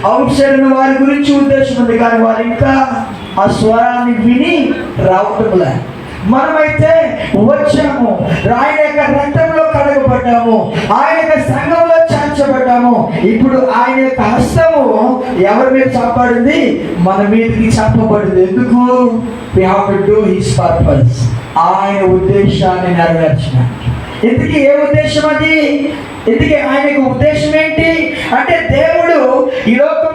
Out side ఉన్న వారి గురించి ఉద్దేశం ఉంది, కానీ వారు ఇంకా ఆ స్వరాన్ని విని రావటంలే. మనమైతే వచ్చాము, ఆయన యొక్క రక్తంలో కడగబడ్డాము, ఆయన యొక్క సంఘంలో చేర్చబడ్డాము. ఇప్పుడు ఆయన యొక్క హస్తము ఎవరి మీద చాపబడింది? మన మీదకి చాపబడింది. ఎందుకు? we have to do his purpose. ఆయన ఉద్దేశాన్ని నెరవేర్చడానికి. ఇంతకీ ఏ ఉద్దేశం అది? ఇంతకీ ఆయన యొక్క ఉద్దేశం ఏంటి అంటే, దేవుడు ఈ లోకం